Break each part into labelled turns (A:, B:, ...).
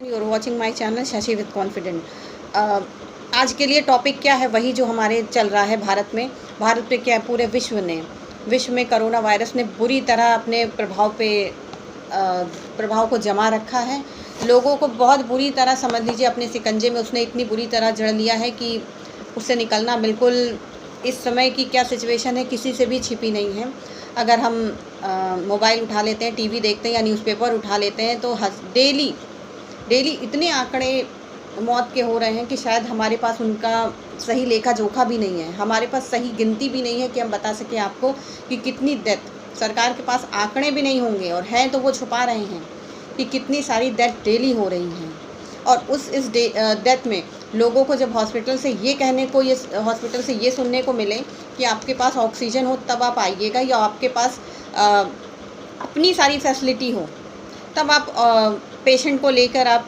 A: You're watching my channel Shashi with confident. आज के लिए टॉपिक क्या है, वही जो हमारे चल रहा है भारत में। भारत में क्या है, पूरे विश्व में कोरोना वायरस ने बुरी तरह अपने प्रभाव को जमा रखा है। लोगों को बहुत बुरी तरह, समझ लीजिए, अपने शिकंजे में उसने इतनी बुरी तरह जड़ लिया है कि उससे निकलना बिल्कुल, इस समय की क्या सिचुएशन है किसी से भी छिपी नहीं है। अगर हम मोबाइल उठा लेते हैं, टीवी देखते हैं या न्यूज़पेपर उठा लेते हैं तो डेली इतने आंकड़े मौत के हो रहे हैं कि शायद हमारे पास उनका सही लेखा जोखा भी नहीं है, हमारे पास सही गिनती भी नहीं है कि हम बता सकें आपको कि कितनी डेथ। सरकार के पास आंकड़े भी नहीं होंगे, और हैं तो वो छुपा रहे हैं कि कितनी सारी डेथ डेली हो रही हैं। और इस डेथ में लोगों को जब हॉस्पिटल से ये सुनने को मिले कि आपके पास ऑक्सीजन हो तब आप आइएगा, या आपके पास अपनी सारी फैसिलिटी हो तब आप पेशेंट को लेकर आप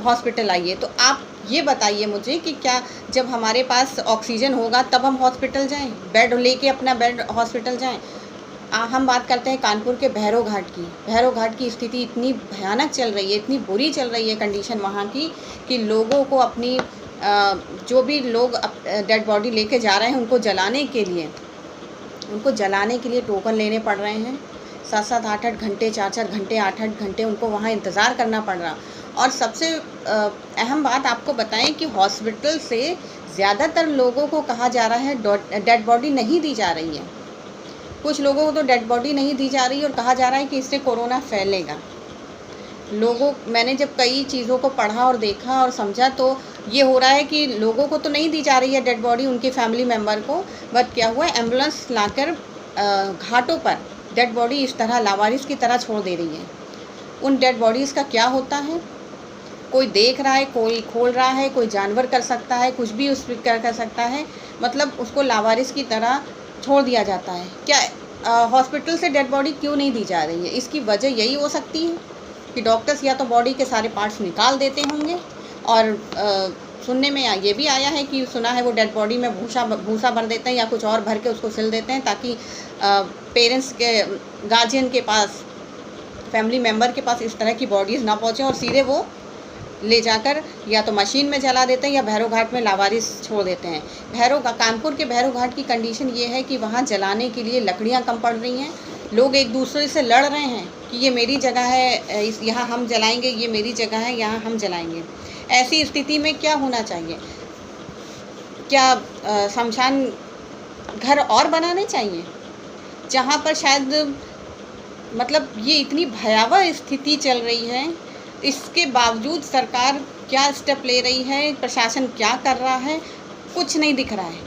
A: हॉस्पिटल आइए, तो आप ये बताइए मुझे कि क्या जब हमारे पास ऑक्सीजन होगा तब हम हॉस्पिटल जाएं, बेड लेके अपना बेड हॉस्पिटल जाएं। हम बात करते हैं कानपुर के भैरव घाट की स्थिति इतनी भयानक चल रही है, इतनी बुरी चल रही है कंडीशन वहाँ की कि लोगों को अपनी जो भी लोग डेड बॉडी लेके जा रहे हैं उनको जलाने के लिए टोकन लेने पड़ रहे हैं। 7-7, 8-8 घंटे, 4-4 घंटे, 8-8 घंटे उनको वहाँ इंतज़ार करना पड़ रहा। और सबसे अहम बात आपको बताएं कि हॉस्पिटल से ज़्यादातर लोगों को कहा जा रहा है डेड बॉडी नहीं दी जा रही है। कुछ लोगों को तो डेड बॉडी नहीं दी जा रही और कहा जा रहा है कि इससे कोरोना फैलेगा। मैंने जब कई चीज़ों को पढ़ा और देखा और समझा तो ये हो रहा है कि लोगों को तो नहीं दी जा रही है डेड बॉडी, उनके फैमिली मेम्बर को, बट क्या हुआ, एम्बुलेंस लाकर घाटों पर डेड बॉडी इस तरह लावारिस की तरह छोड़ दे रही है। उन डेड बॉडीज़ का क्या होता है, कोई देख रहा है, कोई खोल रहा है, कोई जानवर कर सकता है, कुछ भी उस पर कर सकता है, मतलब उसको लावारिस की तरह छोड़ दिया जाता है। क्या हॉस्पिटल से डेड बॉडी क्यों नहीं दी जा रही है? इसकी वजह यही हो सकती है कि डॉक्टर्स या तो बॉडी के सारे पार्ट्स निकाल देते होंगे, और सुनने में ये भी आया है कि सुना है वो डेड बॉडी में भूसा भर देते हैं या कुछ और भर के उसको सिल देते हैं ताकि पेरेंट्स के, गार्जियन के पास, फैमिली मेम्बर के पास इस तरह की बॉडीज़ ना पहुँचें, और सीधे वो ले जाकर या तो मशीन में जला देते हैं या भैरव घाट में लावारिस छोड़ देते हैं। कानपुर के भैरव घाट की कंडीशन ये है कि वहाँ जलाने के लिए लकड़ियाँ कम पड़ रही हैं। लोग एक दूसरे से लड़ रहे हैं कि ये मेरी जगह है, यहाँ हम जलाएंगे, ये मेरी जगह है, यहाँ हम जलाएंगे। ऐसी स्थिति में क्या होना चाहिए? क्या शमशान घर और बनाने चाहिए जहाँ पर शायद, मतलब ये इतनी भयावह स्थिति चल रही है, इसके बावजूद सरकार क्या स्टेप ले रही है, प्रशासन क्या कर रहा है, कुछ नहीं दिख रहा है।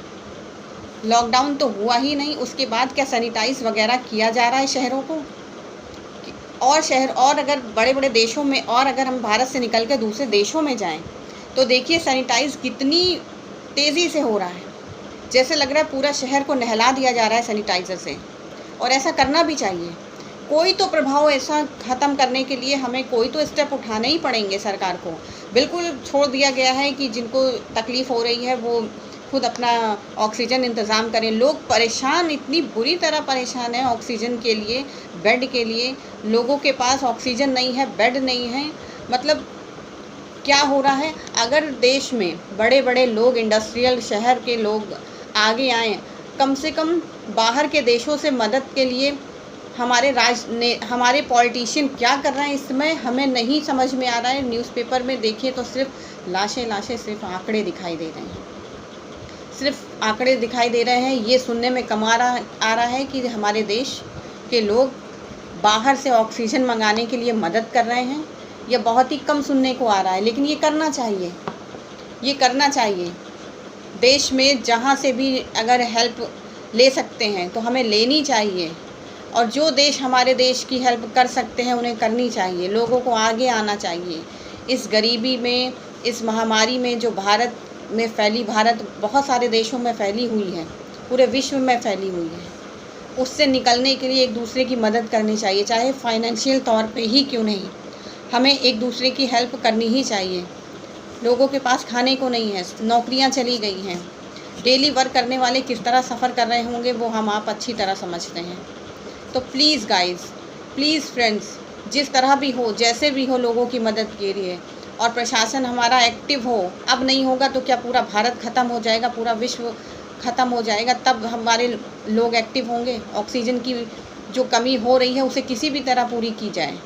A: लॉकडाउन तो हुआ ही नहीं, उसके बाद क्या सैनिटाइज वगैरह किया जा रहा है शहरों को? और अगर बड़े बड़े देशों में, और अगर हम भारत से निकल कर दूसरे देशों में जाएं तो देखिए सैनिटाइज कितनी तेज़ी से हो रहा है, जैसे लग रहा है पूरा शहर को नहला दिया जा रहा है सैनिटाइज़र से। और ऐसा करना भी चाहिए। कोई तो प्रभाव ऐसा ख़त्म करने के लिए हमें कोई तो स्टेप उठाने ही पड़ेंगे। सरकार को बिल्कुल छोड़ दिया गया है कि जिनको तकलीफ़ हो रही है वो खुद अपना ऑक्सीजन इंतज़ाम करें। लोग परेशान, इतनी बुरी तरह परेशान हैं ऑक्सीजन के लिए, बेड के लिए। लोगों के पास ऑक्सीजन नहीं है, बेड नहीं है, मतलब क्या हो रहा है? अगर देश में बड़े बड़े लोग, इंडस्ट्रियल शहर के लोग आगे आएँ, कम से कम बाहर के देशों से मदद के लिए, हमारे पॉलिटिशियन क्या कर रहे हैं इस समय हमें नहीं समझ में आ रहा है। न्यूज़पेपर में देखिए तो सिर्फ लाशें, सिर्फ आंकड़े दिखाई दे रहे हैं। ये सुनने में आ रहा है कि हमारे देश के लोग बाहर से ऑक्सीजन मंगाने के लिए मदद कर रहे हैं। ये बहुत ही कम सुनने को आ रहा है, लेकिन ये करना चाहिए। देश में जहाँ से भी अगर हेल्प ले सकते हैं तो हमें लेनी चाहिए, और जो देश हमारे देश की हेल्प कर सकते हैं उन्हें करनी चाहिए। लोगों को आगे आना चाहिए। इस गरीबी में, इस महामारी में जो भारत में फैली, भारत बहुत सारे देशों में फैली हुई है, पूरे विश्व में फैली हुई है, उससे निकलने के लिए एक दूसरे की मदद करनी चाहिए, चाहे फाइनेंशियल तौर पे ही क्यों नहीं, हमें एक दूसरे की हेल्प करनी ही चाहिए। लोगों के पास खाने को नहीं है, नौकरियां चली गई हैं, डेली वर्क करने वाले किस तरह सफ़र कर रहे होंगे वो आप अच्छी तरह समझते हैं। तो प्लीज़ गाइज़, प्लीज़ फ्रेंड्स, जिस तरह भी हो, जैसे भी हो, लोगों की मदद कीजिए। और प्रशासन हमारा एक्टिव हो। अब नहीं होगा तो क्या पूरा भारत ख़त्म हो जाएगा, पूरा विश्व ख़त्म हो जाएगा? तब हमारे लोग एक्टिव होंगे। ऑक्सीजन की जो कमी हो रही है उसे किसी भी तरह पूरी की जाए।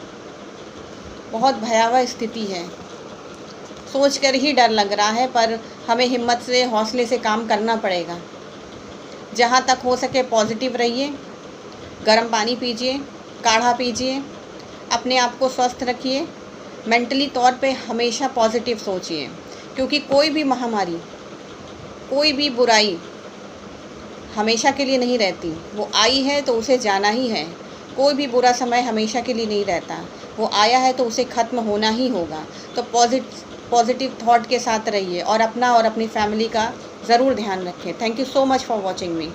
A: बहुत भयावह स्थिति है, सोच कर ही डर लग रहा है, पर हमें हिम्मत से, हौसले से काम करना पड़ेगा। जहाँ तक हो सके पॉजिटिव रहिए, गर्म पानी पीजिए, काढ़ा पीजिए, अपने आप को स्वस्थ रखिए, मेंटली तौर पे हमेशा पॉजिटिव सोचिए, क्योंकि कोई भी महामारी, कोई भी बुराई हमेशा के लिए नहीं रहती। वो आई है तो उसे जाना ही है। कोई भी बुरा समय हमेशा के लिए नहीं रहता, वो आया है तो उसे ख़त्म होना ही होगा। तो पॉजिटिव थॉट के साथ रहिए और अपना और अपनी फैमिली का ज़रूर ध्यान रखें। Thank you so much for watching me.